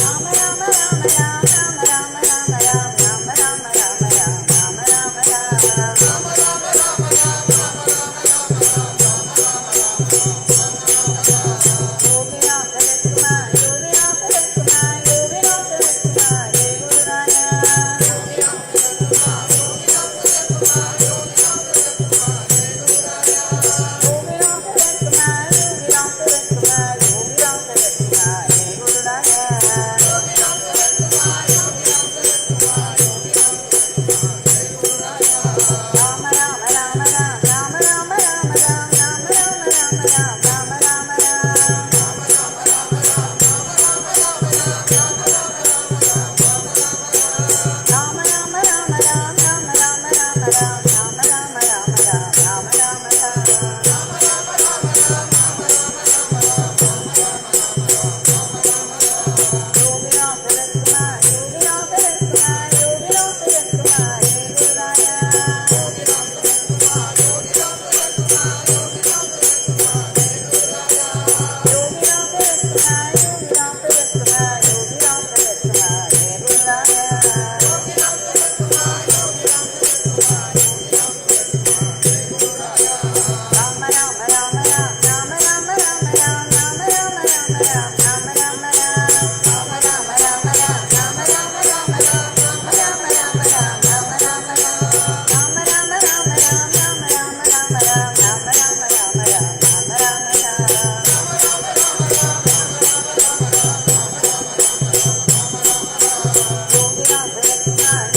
Rama Rama Rama Rama Rama Rama Rama Yogi Ramsuratkumar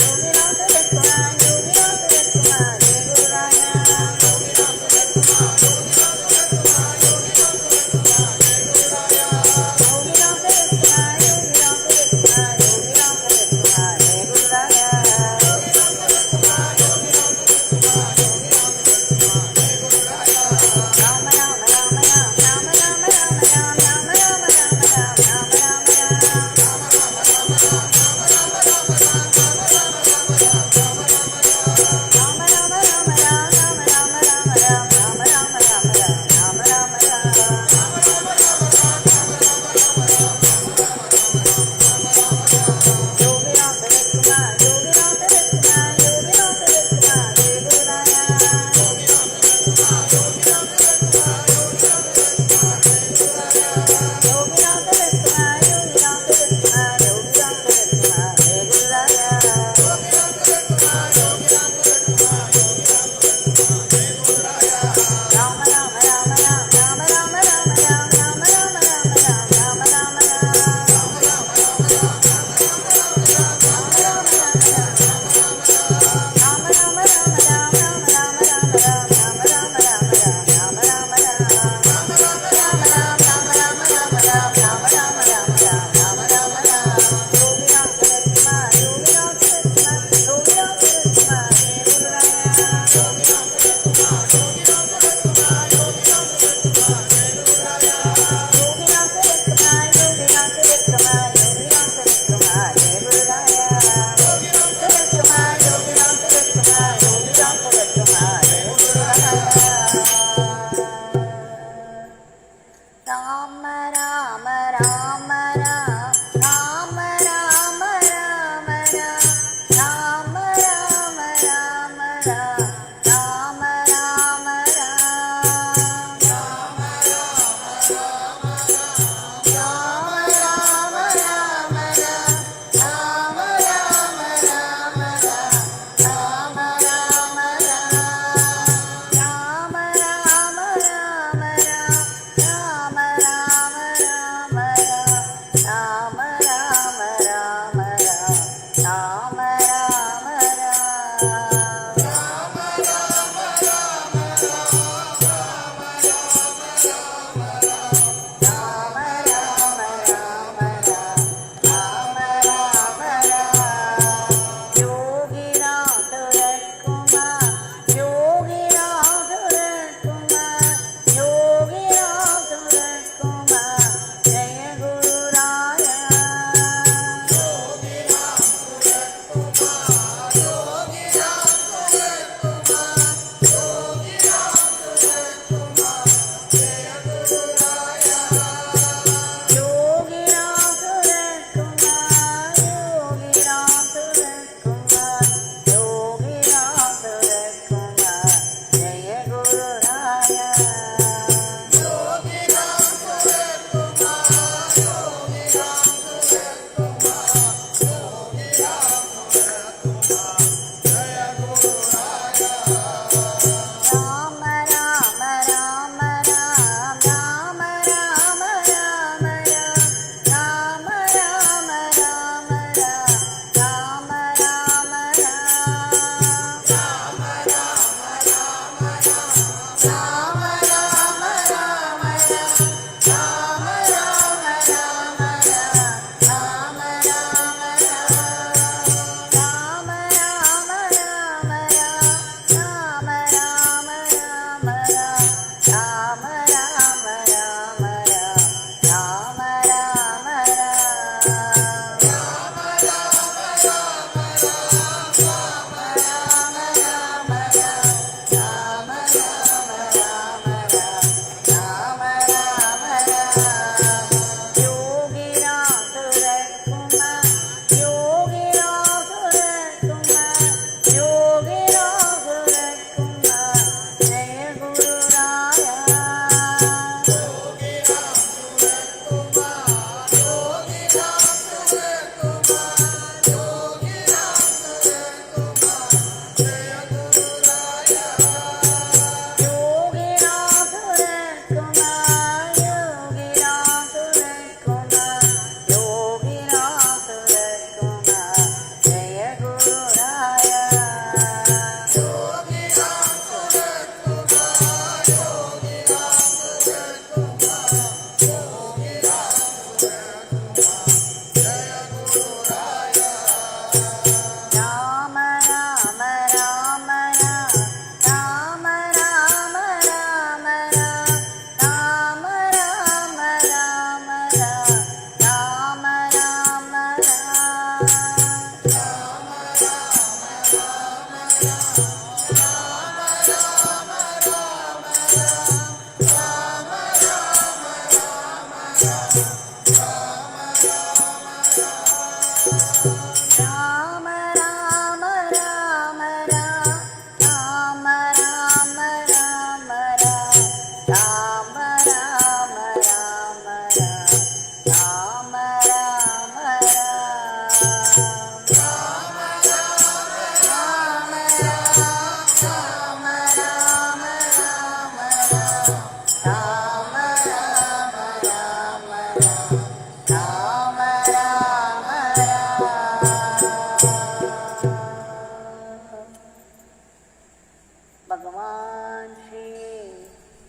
भगवान श्री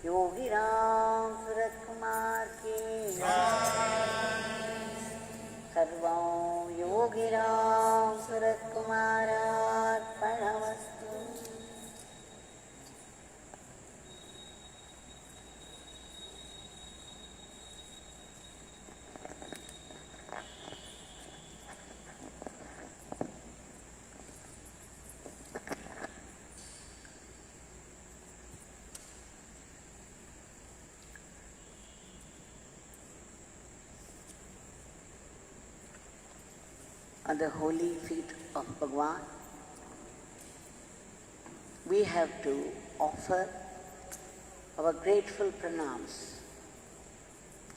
योगी रामसुरत्कुमार की सर्वं योगी रामसुरत्कुमारार्पणमस्तु। On the holy feet of Bhagwan, we have to offer our grateful pranams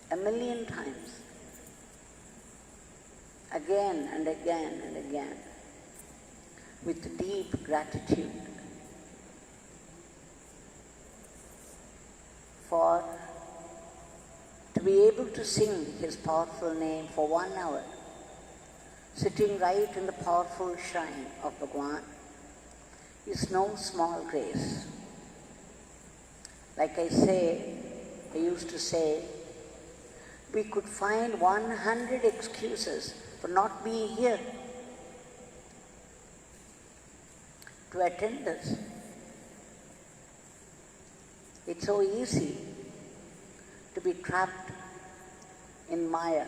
1,000,000 times, again and again and again, with deep gratitude for to be able to sing his powerful name for 1 hour, sitting right in the powerful shrine of Bhagwan, is no small grace. Like I used to say, we could find 100 excuses for not being here to attend this. It's so easy to be trapped in Maya.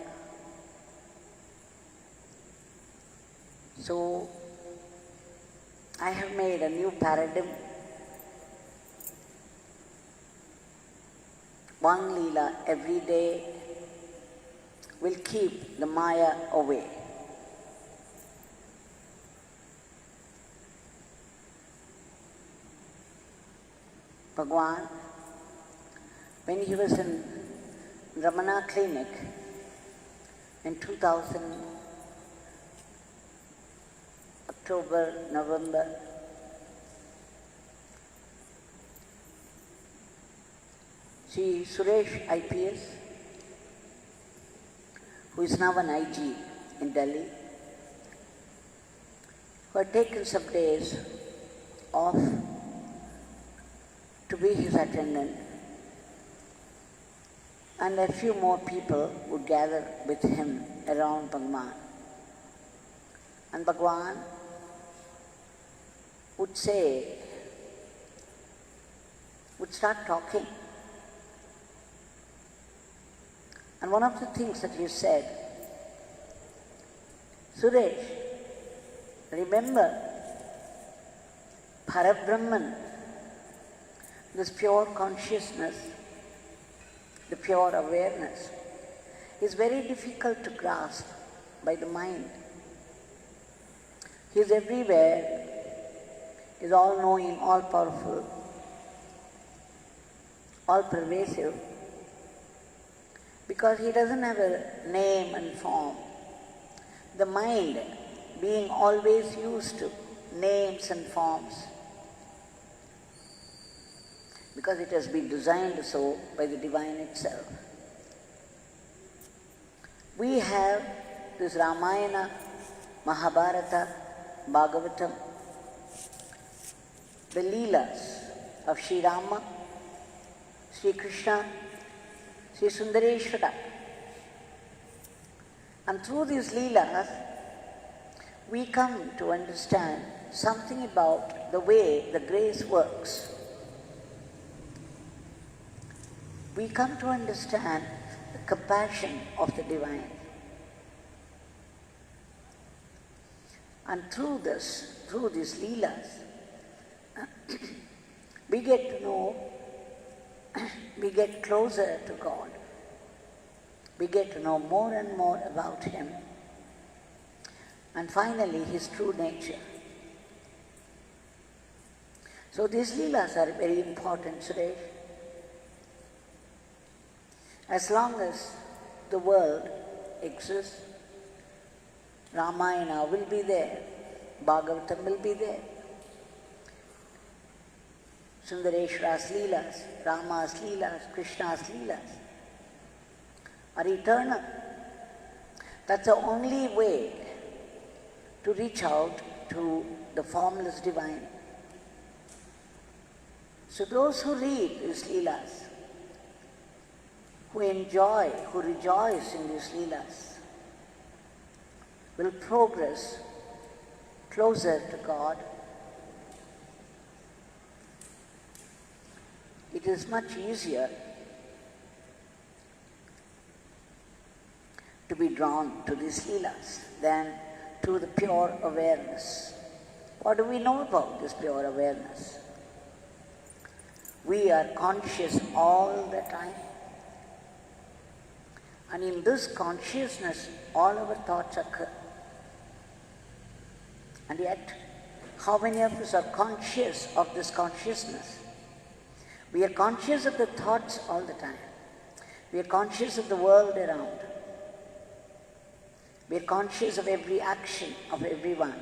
So, I have made a new paradigm. One Leela every day will keep the Maya away. Bhagwan, when he was in Ramana clinic in 2000, October, November. See, Suresh IPS, who is now an IG in Delhi, who had taken some days off to be his attendant, and a few more people would gather with him around Bhagwan. And Bhagwan would start talking. And one of the things that he said, Suresh, remember, Parabrahman, this pure consciousness, the pure awareness, is very difficult to grasp by the mind. He is everywhere, is all-knowing, all-powerful, all-pervasive, because he doesn't have a name and form. The mind, being always used to names and forms, because it has been designed so by the divine itself. We have this Ramayana, Mahabharata, Bhagavatam, the Leelas of Sri Rama, Sri Krishna, Sri Sundareshwara. And through these Leelas, we come to understand something about the way the grace works. We come to understand the compassion of the divine. And through these Leelas, we get to know, we get closer to God. We get to know more and more about Him. And finally, His true nature. So these Leelas are very important today. As long as the world exists, Ramayana will be there, Bhagavatam will be there. Sundareshwara's Leelas, Rama's Leelas, Krishna's Leelas are eternal. That's the only way to reach out to the formless divine. So those who read these Leelas, who enjoy, who rejoice in these Leelas, will progress closer to God. It is much easier to be drawn to these Leelas than to the pure awareness. What do we know about this pure awareness? We are conscious all the time. And in this consciousness, all our thoughts occur. And yet, how many of us are conscious of this consciousness? We are conscious of the thoughts all the time. We are conscious of the world around. We are conscious of every action of everyone.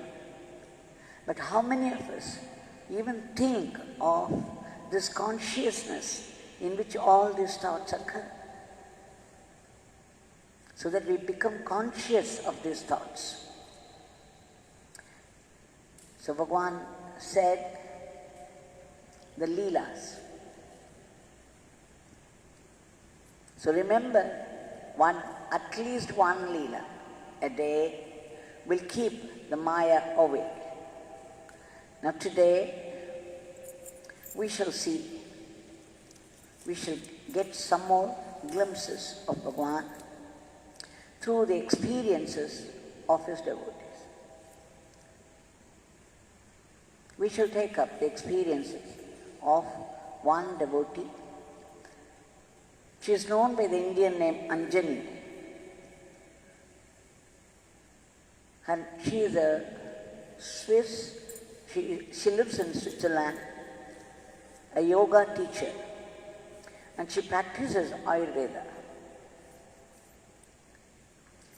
But how many of us even think of this consciousness in which all these thoughts occur? So that we become conscious of these thoughts. So Bhagwan said the Leelas. So remember, at least one Leela a day will keep the Maya away. Now today, we shall get some more glimpses of Bhagwan through the experiences of his devotees. We shall take up the experiences of one devotee. She is known by the Indian name Anjali. And she is a Swiss, she lives in Switzerland, a yoga teacher, and she practices Ayurveda.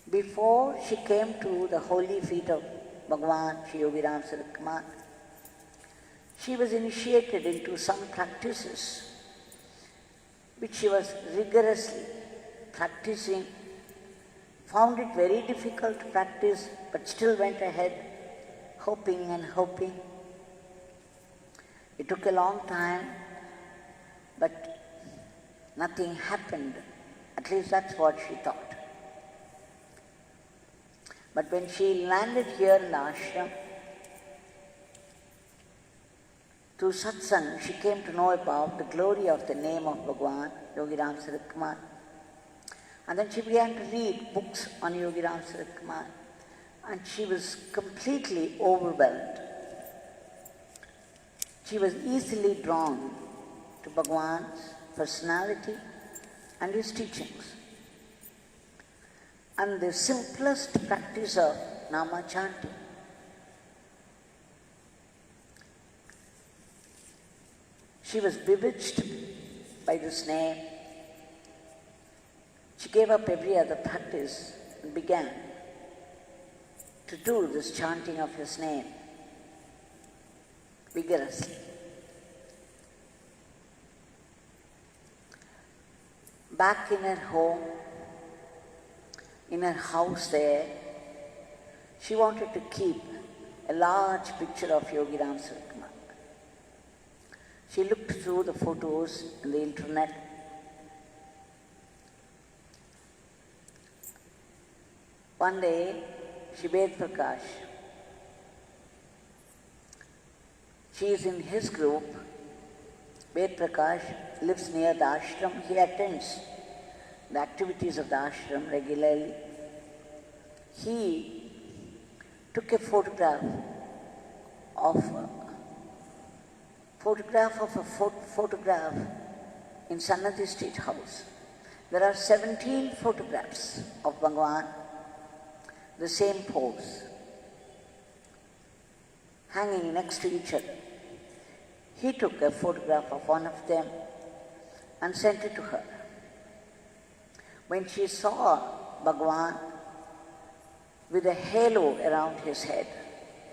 Before she came to the holy feet of Bhagwan, Sri Yogi Ramsuratkumar, she was initiated into some practices which she was rigorously practicing, found it very difficult to practice, but still went ahead, hoping and hoping. It took a long time, but nothing happened. At least that's what she thought. But when she landed here in the ashram, through satsang, she came to know about the glory of the name of Bhagwan, Yogi Ramsuratkumar. And then she began to read books on Yogi Ramsuratkumar, and she was completely overwhelmed. She was easily drawn to Bhagwan's personality and his teachings. And the simplest practice of Nama chanting. She was bewitched by this name. She gave up every other practice and began to do this chanting of his name vigorously. Back in her home, in her house there, she wanted to keep a large picture of Yogi Ramsuratkumar. She looked through the photos on the internet. One day, she made Prakash. She is in his group. Ved Prakash lives near the ashram. He attends the activities of the ashram regularly. He took a photograph of a photograph in Sannati Street House. There are 17 photographs of Bhagwan, the same pose, hanging next to each other. He took a photograph of one of them and sent it to her. When she saw Bhagwan with a halo around his head,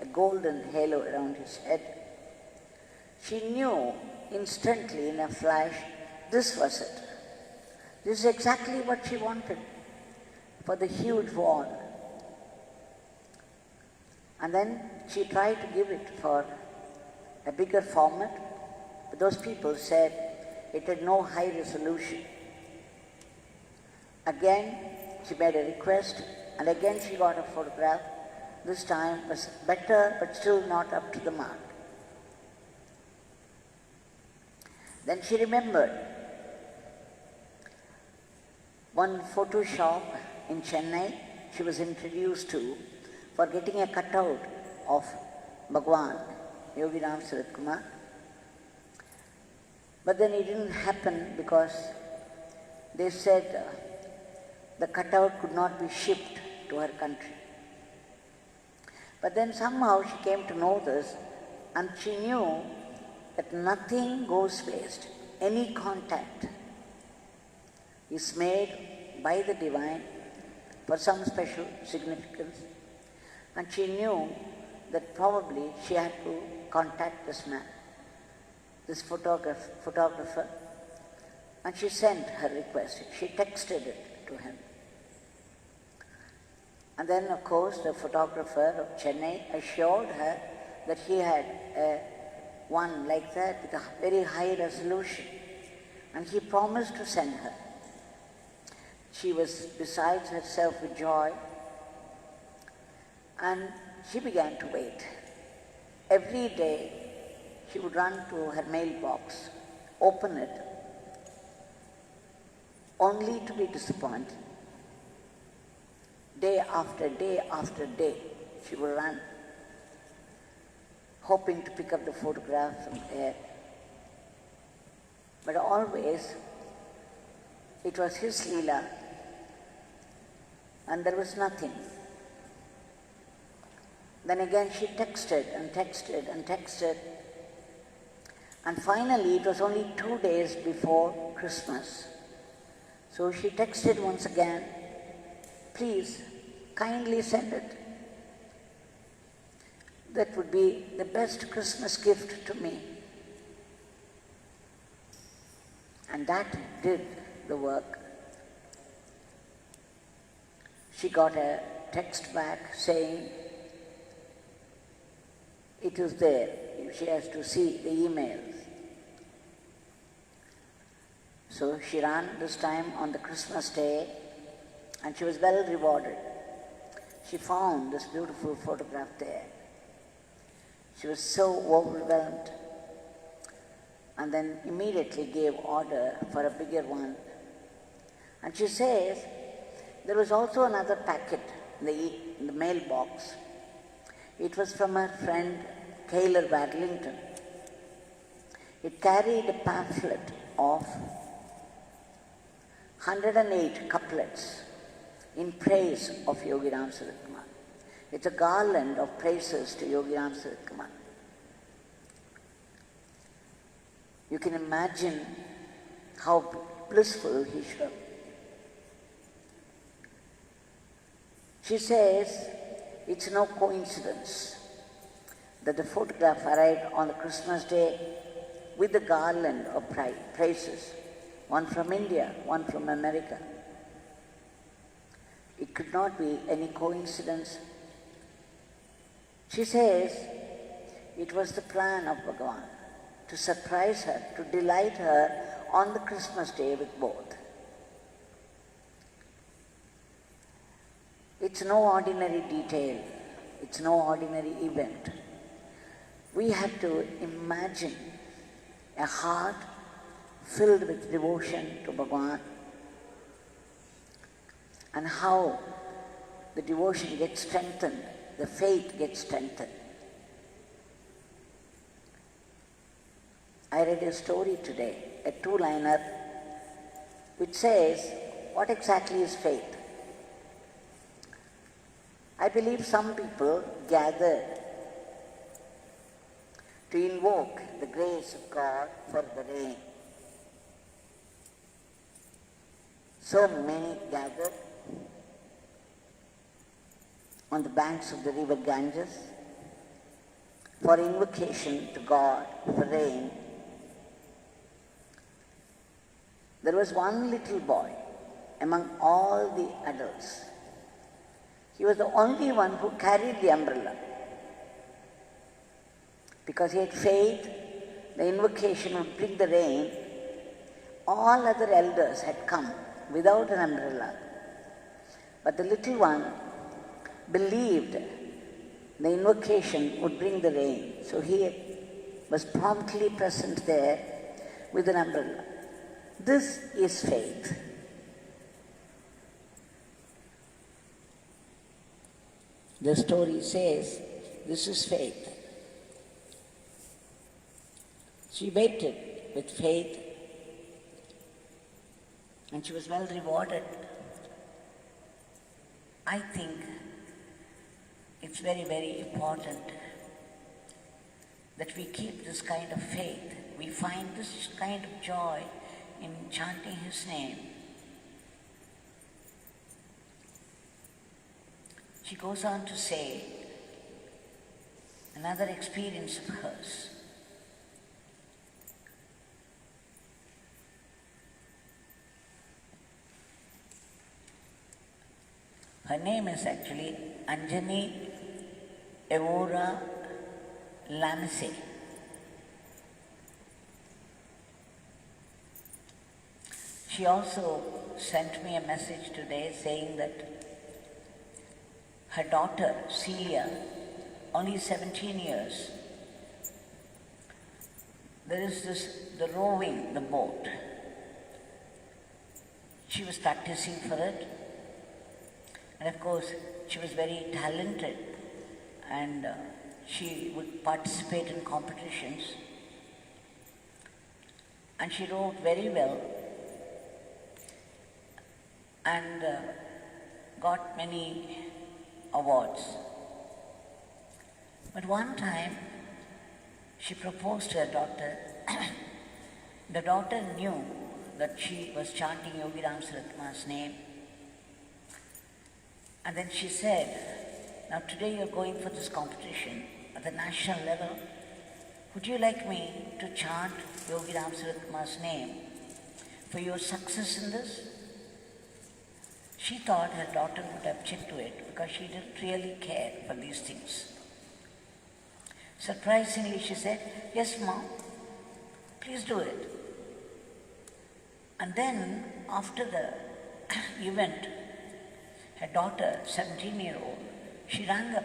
a golden halo around his head, she knew instantly in a flash, this was it. This is exactly what she wanted for the huge wall. And then she tried to give it for a bigger format, but those people said it had no high resolution. Again, she made a request, and again she got a photograph. This time was better, but still not up to the mark. Then she remembered one photo shop in Chennai she was introduced to for getting a cutout of Bhagwan, Yogi Ramsuratkumar. But then it didn't happen because they said the cutout could not be shipped to her country. But then somehow she came to know this, and she knew that nothing goes waste. Any contact is made by the divine for some special significance. And she knew that probably she had to contact this man, this photographer, and she sent her request. She texted it to him. And then, of course, the photographer of Chennai assured her that he had one like that with a very high resolution, and he promised to send her. She was besides herself with joy, and she began to wait. Every day she would run to her mailbox, open it, only to be disappointed. Day after day after day, she would run, hoping to pick up the photograph from there. But always, it was his Leela, and there was nothing. Then again she texted and texted and texted, and finally it was only 2 days before Christmas. So she texted once again, please, kindly send it. that would be the best Christmas gift to me. And that did the work. She got a text back saying it is there. She has to see the emails. So she ran this time on the Christmas day and she was well rewarded. She found this beautiful photograph there. She was so overwhelmed and then immediately gave order for a bigger one. And she says there was also another packet in the mailbox. It was from her friend Caylor Wadlington. It carried a pamphlet of 108 couplets in praise of Yogi Ramsuratkumar. It's a garland of praises to Yogi Ramsuratkumar. You can imagine how blissful he should have. She says it's no coincidence that the photograph arrived on the Christmas day with the garland of praises, one from India, one from America. It could not be any coincidence. She says it was the plan of Bhagwan to surprise her, to delight her on the Christmas day with both. It's no ordinary detail. It's no ordinary event. We have to imagine a heart filled with devotion to Bhagwan and how the devotion gets strengthened, the faith gets strengthened. I read a story today, a two-liner, which says, what exactly is faith? I believe some people gathered to invoke the grace of God for the rain. So many gathered on the banks of the river Ganges for invocation to God for rain. There was one little boy among all the adults. He was the only one who carried the umbrella. Because he had faith, the invocation would bring the rain. All other elders had come without an umbrella. But the little one believed the invocation would bring the rain. So he was promptly present there with an umbrella. This is faith. The story says, this is faith. She waited with faith and she was well rewarded. I think it's very, very important that we keep this kind of faith. We find this kind of joy in chanting His name. She goes on to say another experience of hers. Her name is actually Anjali Evora Lamse. She also sent me a message today saying that her daughter, Celia, only 17 years, there is the rowing, the boat. She was practicing for it. And of course, she was very talented and she would participate in competitions. And she rowed very well and got many awards. But one time, she proposed to her daughter. The daughter knew that she was chanting Yogi Ramsuratkumar's name. And then she said, now today you're going for this competition. at the national level, would you like me to chant Yogi Ramsuratkumar's name for your success in this? She thought her daughter would object to it because she didn't really care for these things. Surprisingly, she said, "Yes, Mom, please do it." And then, after the event, her daughter, 17-year-old, she rang up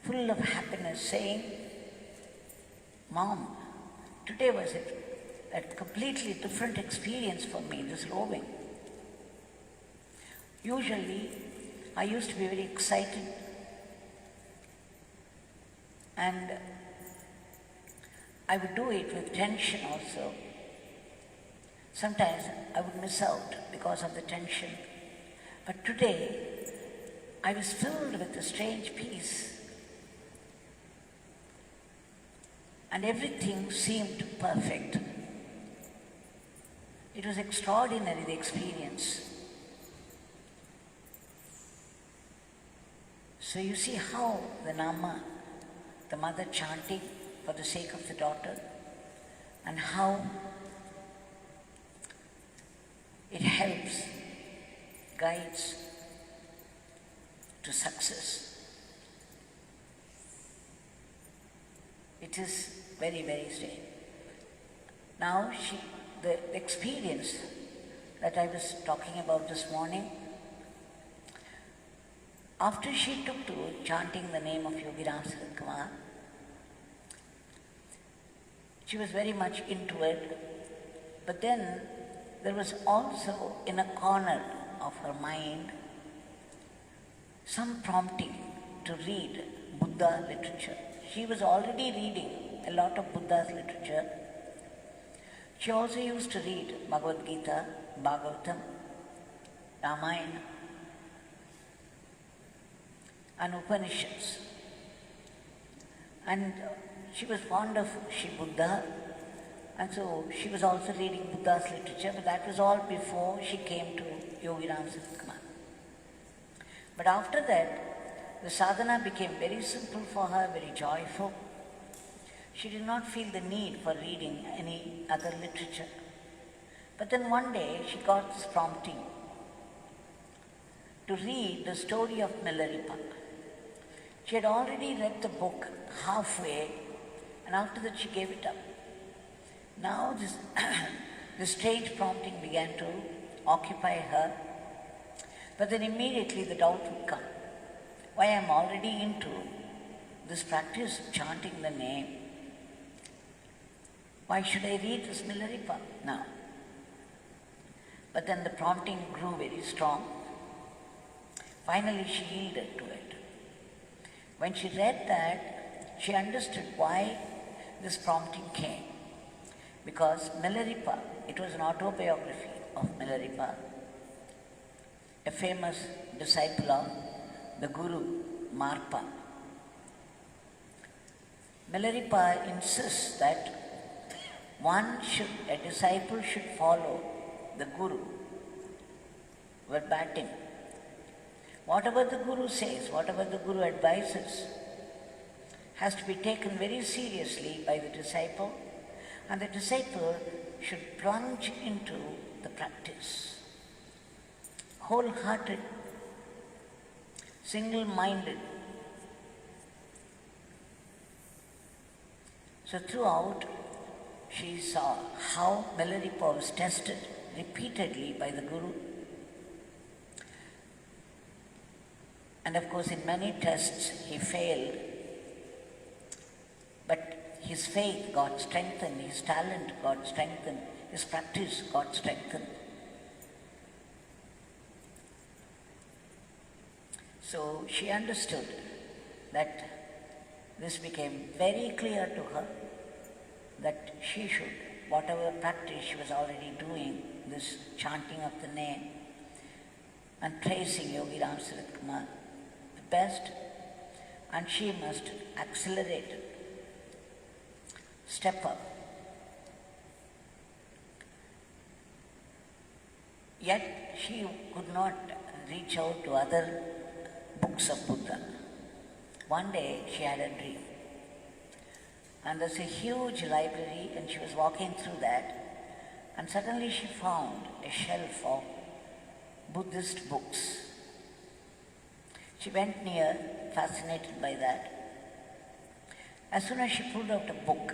full of happiness saying, "Mom, today was a completely different experience for me, this rowing. Usually, I used to be very excited and I would do it with tension also. Sometimes I would miss out because of the tension. But today, I was filled with a strange peace and everything seemed perfect. It was extraordinary, the experience." So you see how the Nama, the mother chanting for the sake of the daughter, and how it helps, guides to success. It is very, very strange. Now the experience that I was talking about this morning, after she took to chanting the name of Yogi Ramsuratkumar, she was very much into it, but then there was also in a corner of her mind some prompting to read Buddha literature. She was already reading a lot of Buddha's literature. She also used to read Bhagavad Gita, Bhagavatam, Ramayana and Upanishads. And she was fond of Shri Buddha, and so she was also reading Buddha's literature, but that was all before she came to Yogi Ramsuratkumar. But after that, the sadhana became very simple for her, very joyful. She did not feel the need for reading any other literature. But then one day she got this prompting to read the story of Milarepa. She had already read the book halfway, and after that she gave it up. Now this strange prompting began to occupy her, but then immediately the doubt would come. Why, I'm already into this practice of chanting the name. Why should I read this Milarepa now? But then the prompting grew very strong. Finally she yielded to it. When she read that, she understood why this prompting came. Because Milarepa, it was an autobiography of Milarepa, a famous disciple of the Guru, Marpa. Milarepa insists that a disciple should follow the Guru verbatim. Whatever the Guru says, whatever the Guru advises, has to be taken very seriously by the disciple, and the disciple should plunge into the practice. Wholehearted, single-minded. So throughout, she saw how Milarepa was tested repeatedly by the Guru. And of course, in many tests, he failed. But his faith got strengthened, his talent got strengthened, his practice got strengthened. So she understood that this became very clear to her that she should, whatever practice she was already doing, this chanting of the name and praising Yogi Ramsuratkumar the best, and she must accelerate it, step up. Yet she could not reach out to other books of Buddha. One day she had a dream, and there's a huge library, and she was walking through that, and suddenly she found a shelf of Buddhist books. She went near, fascinated by that. As soon as she pulled out a book,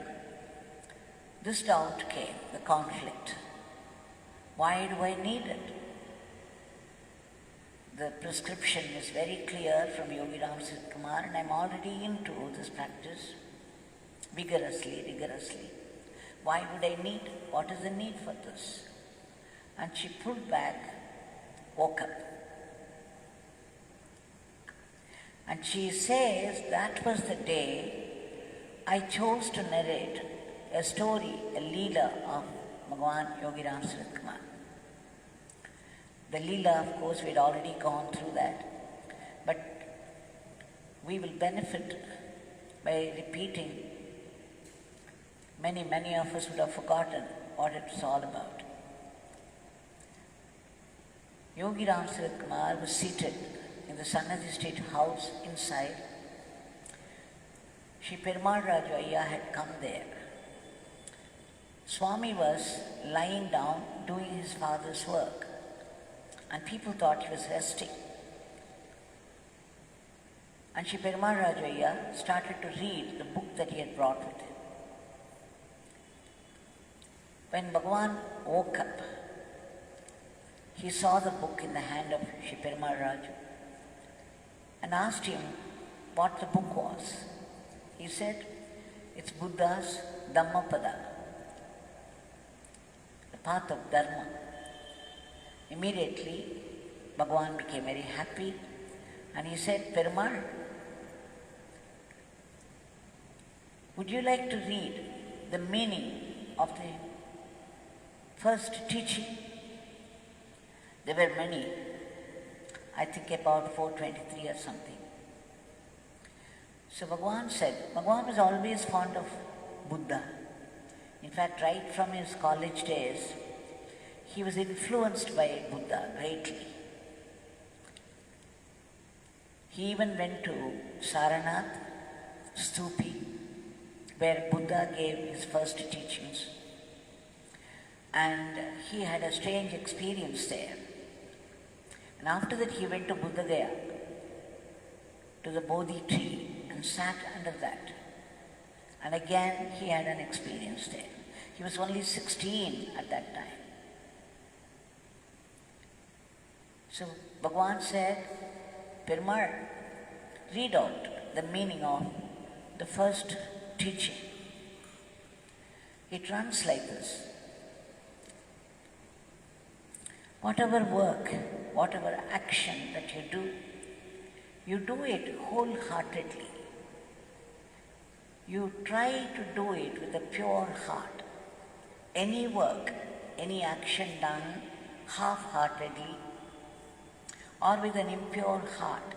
this doubt came, the conflict. Why do I need it? The prescription is very clear from Yogi Ramsuratkumar, and I'm already into this practice vigorously. Why would I need? What is the need for this? And she pulled back, woke up. And she says that was the day I chose to narrate a story, a Leela of Bhagwan Yogi Ramsuratkumar. The Leela, of course, we'd already gone through that, but we will benefit by repeating. Many of us would have forgotten what it was all about. Yogi Ramsuratkumar was seated in the Sannadhi State house inside. Shri Perumal Raju Ayya had come there. Swami was lying down doing his father's work, and people thought he was resting. And Shri Perumal Raju Ayya started to read the book that he had brought with him. When Bhagwan woke up, he saw the book in the hand of Shri Perumal Raju and asked him what the book was. He said, it's Buddha's Dhammapada, the path of Dharma. Immediately, Bhagwan became very happy and he said, Perumal, would you like to read the meaning of the first teaching? There were many, I think about 423 or something. So Bhagwan said, Bhagwan was always fond of Buddha. In fact, right from his college days, he was influenced by Buddha greatly. He even went to Saranath Stupi, where Buddha gave his first teachings. And he had a strange experience there. And after that he went to Buddha Gaya, to the Bodhi tree, and sat under that. And again he had an experience there. He was only 16 at that time. So Bhagwan said, Perumal, read out the meaning of the first teaching. It runs like this. Whatever work, whatever action that you do it wholeheartedly. You try to do it with a pure heart. Any work, any action done half-heartedly or with an impure heart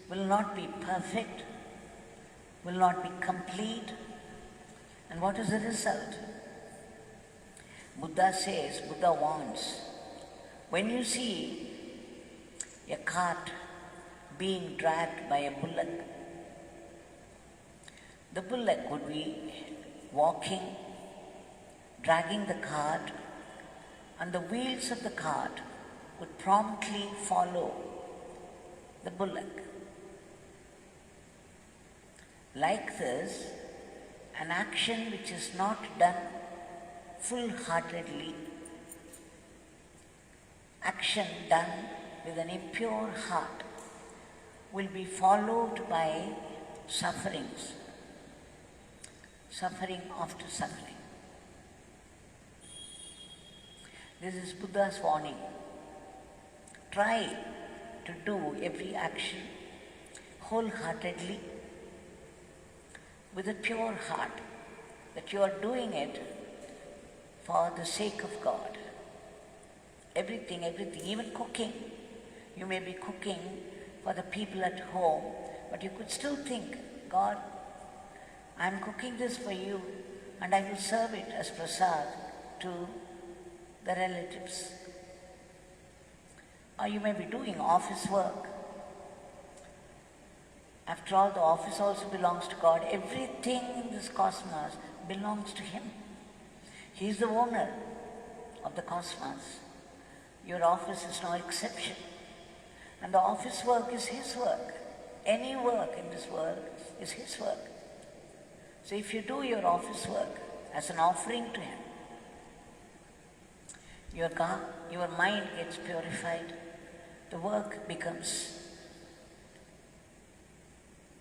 will not be perfect, will not be complete. And what is the result? Buddha says, Buddha wants, when you see a cart being dragged by a bullock, the bullock would be walking, dragging the cart, and the wheels of the cart would promptly follow the bullock. Like this, an action which is not done full-heartedly, action done with an impure heart, will be followed by sufferings, suffering after suffering. This is Buddha's warning. Try to do every action wholeheartedly with a pure heart, that you are doing it for the sake of God. Everything, even cooking. You may be cooking for the people at home, but you could still think, God, I'm cooking this for you and I will serve it as prasad to the relatives. or you may be doing office work. After all, the office also belongs to God. Everything in this cosmos belongs to Him. He is the owner of the cosmos. Your office is no exception. And the office work is His work. Any work in this world is His work. So if you do your office work as an offering to Him, your mind gets purified, the work becomes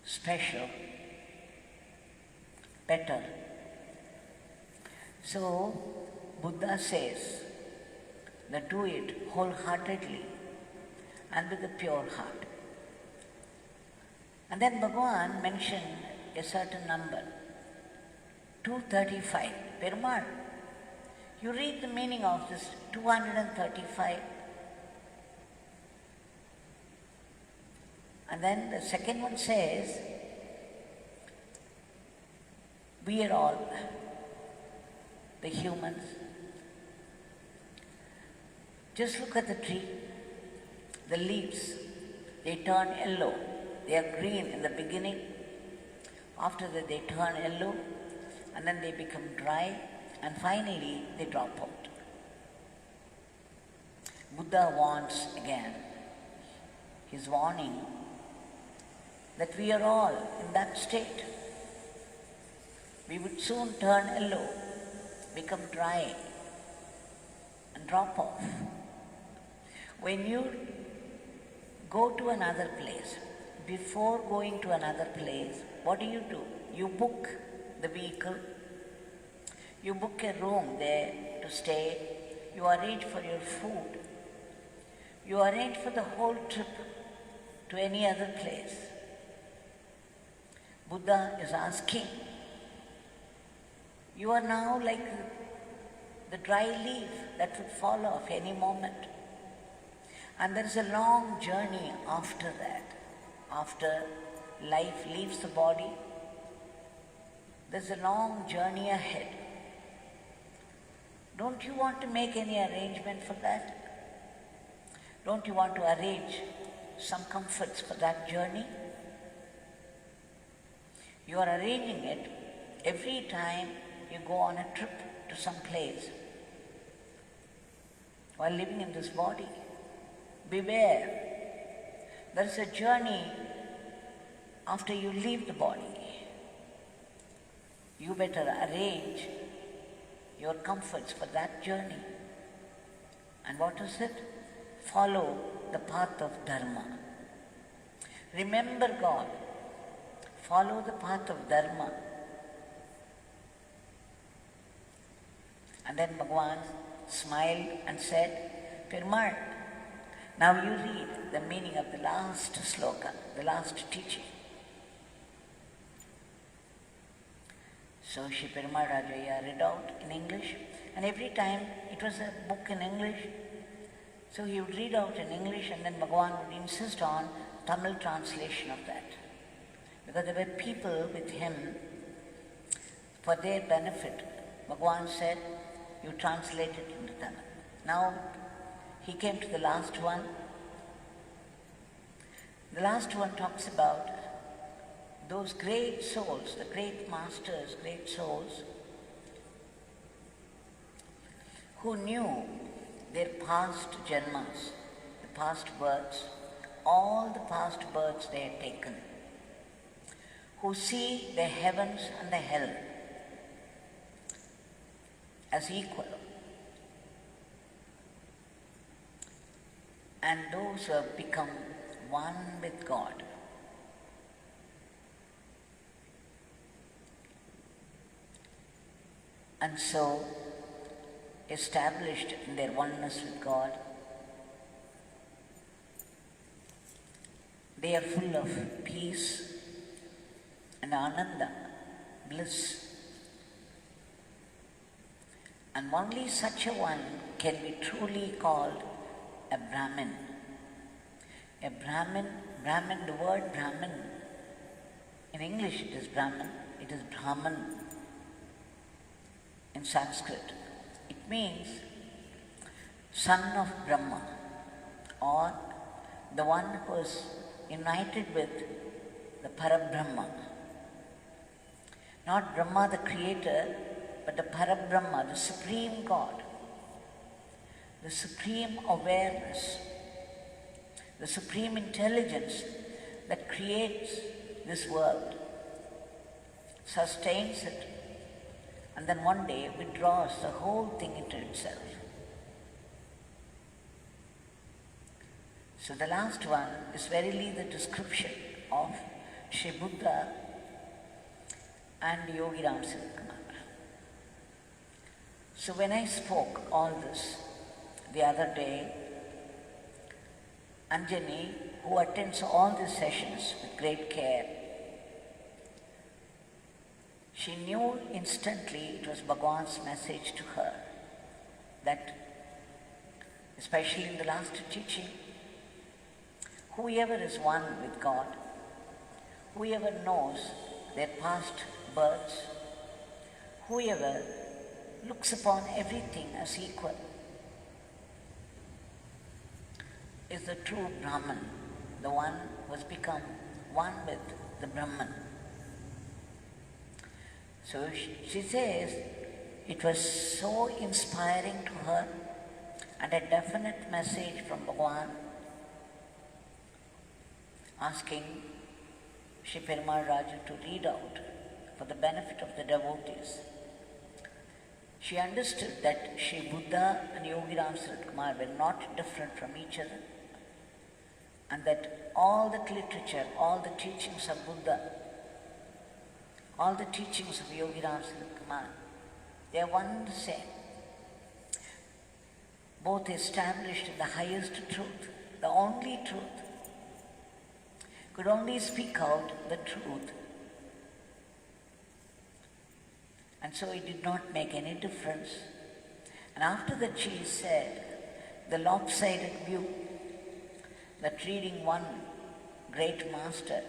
special, better. So Buddha says that do it wholeheartedly and with a pure heart. And then Bhagwan mentioned a certain number, 235. Perumal, you read the meaning of this 235. And then the second one says, we are all the humans. Just look at the tree, the leaves, they turn yellow. They are green in the beginning. After that they turn yellow and then they become dry and finally they drop out. Buddha warns again. He's warning that we are all in that state. We would soon turn yellow, become dry and drop off. When you go to another place, before going to another place, what do? You book the vehicle, you book a room there to stay, you arrange for your food, you arrange for the whole trip to any other place. Buddha is asking, you are now like the dry leaf that would fall off any moment. And there is a long journey after that. After life leaves the body, there's a long journey ahead. Don't you want to make any arrangement for that? Don't you want to arrange some comforts for that journey? You are arranging it every time you go on a trip to some place while living in this body. Beware. There is a journey after you leave the body. You better arrange your comforts for that journey. And what is it? Follow the path of Dharma. Remember God. Follow the path of Dharma. And then Bhagwan smiled and said, Perumal, now you read the meaning of the last sloka, the last teaching. So Shri Perumal Rajaya read out in English, and every time it was a book in English, so he would read out in English and then Bhagwan would insist on Tamil translation of that. Because there were people with him for their benefit. Bhagwan said, you translate it into Tamil. Now he came to the last one. The last one talks about those great souls, the great masters, great souls, who knew their past janmas, the past births, all the past births they had taken, who see the heavens and the hell as equal, and those who have become one with God. And so, established in their oneness with God, they are full of peace and ananda, bliss. And only such a one can be truly called a Brahmin. A Brahmin, the word Brahmin, in English it is Brahman, it is Brahman in Sanskrit. It means son of Brahma, or the one who is united with the Parabrahman. Not Brahma the creator, but the Parabrahma, the supreme God, the supreme awareness, the supreme intelligence that creates this world, sustains it, and then one day withdraws the whole thing into itself. So the last one is verily the description of Sri Buddha and Yogi Ramsuratkumar. So when I spoke all this the other day, Anjali, who attends all these sessions with great care, she knew instantly it was Bhagwan's message to her, that especially in the last teaching, whoever is one with God, whoever knows their past births, whoever looks upon everything as equal, is the true Brahman, the one who has become one with the Brahman. So she says it was so inspiring to her and a definite message from Bhagwan asking Shri Perumal Raju to read out for the benefit of the devotees. She understood that Shri Buddha and Yogi Ramsuratkumar were not different from each other, and that all that literature, all the teachings of Buddha, all the teachings of Yogi Ramsuratkumar, they are one and the same. Both established in the highest truth, the only truth, could only speak out the truth. And so it did not make any difference. And after that she said, the lopsided view that reading one great master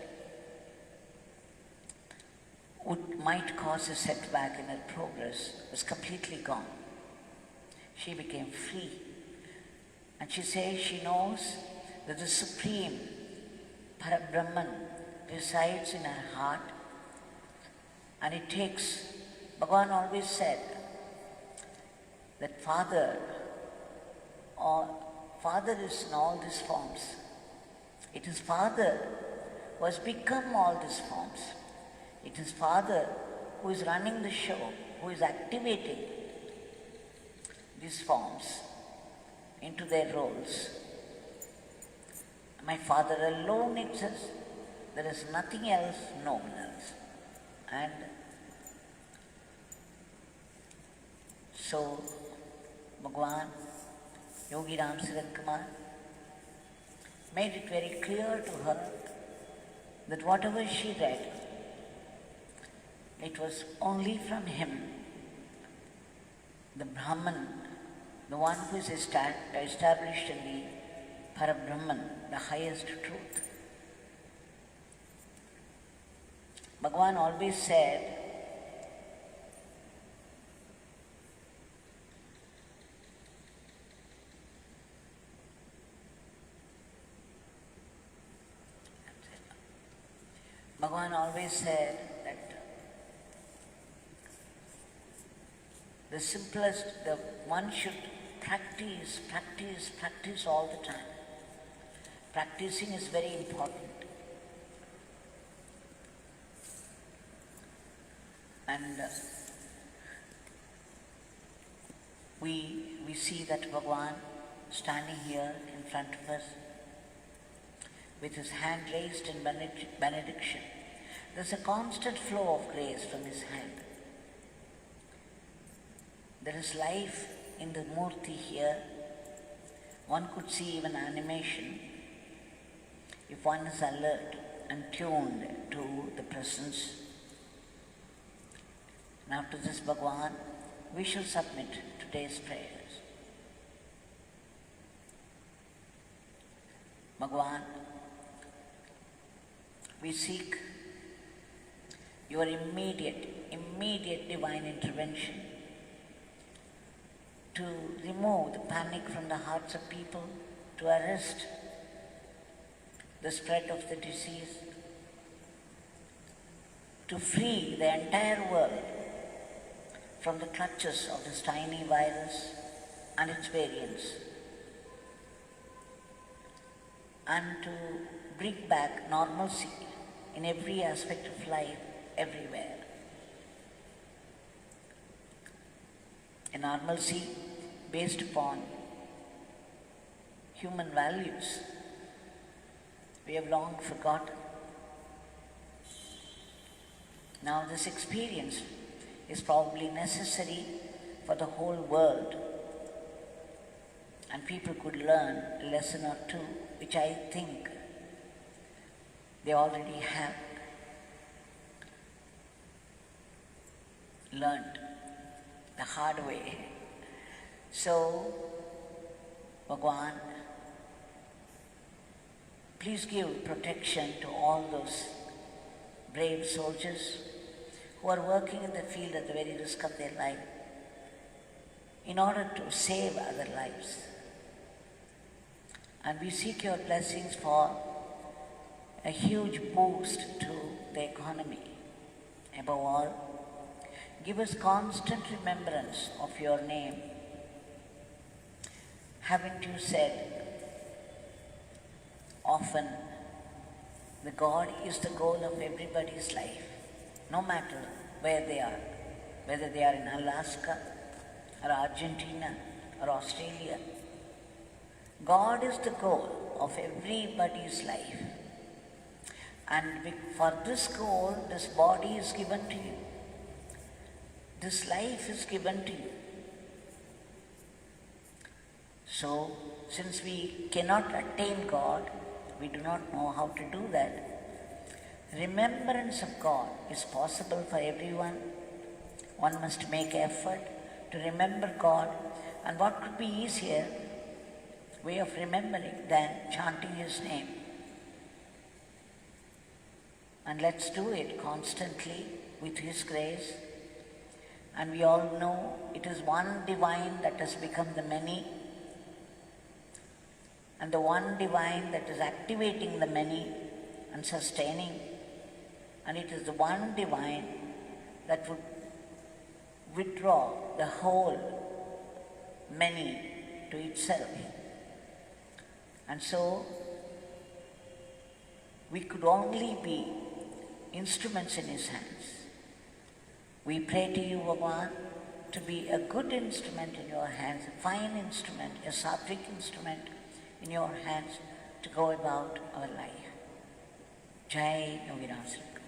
might cause a setback in her progress was completely gone. She became free. And she says she knows that the Supreme Parabrahman resides in her heart, and it takes, Bhagwan always said that Father is in all these forms. It is Father who has become all these forms. It is Father who is running the show, who is activating these forms into their roles. My Father alone exists. There is nothing else, no one else. And so Bhagwan, Yogi Ramsuratkumar, made it very clear to her that whatever she read, it was only from him, the Brahman, the one who is established in the Parabrahman, the highest truth. Bhagwan always said, that the simplest, the one should practice all the time. Practicing is very important. And we see that Bhagwan standing here in front of us with his hand raised in benediction. There's a constant flow of grace from his hand. There is life in the Murti here. One could see even animation if one is alert and tuned to the presence. And after this Bhagwan, we shall submit today's prayers. Bhagwan, we seek your immediate divine intervention to remove the panic from the hearts of people, to arrest the spread of the disease, to free the entire world from the clutches of this tiny virus and its variants, and to bring back normalcy in every aspect of life, everywhere. A normalcy based upon human values we have long forgotten. Now this experience is probably necessary for the whole world, and people could learn a lesson or two, which I think they already have learned the hard way. So, Bhagwan, please give protection to all those brave soldiers who are working in the field at the very risk of their life in order to save other lives. And we seek your blessings for a huge boost to the economy. Above all, give us constant remembrance of your name. Haven't you said often, the God is the goal of everybody's life, no matter where they are, whether they are in Alaska or Argentina or Australia. God is the goal of everybody's life. And for this goal, this body is given to you. This life is given to you. So, since we cannot attain God, we do not know how to do that. Remembrance of God is possible for everyone. One must make effort to remember God. And what could be easier way of remembering than chanting His name? And let's do it constantly with His grace. And we all know it is one divine that has become the many, and the one divine that is activating the many and sustaining. And it is the one divine that would withdraw the whole many to itself. And so, we could only be instruments in His hands. We pray to you, Bhagwan, to be a good instrument in your hands, a fine instrument, a sattvic instrument in your hands to go about our life. Jai Yogi Ramsuratkumar.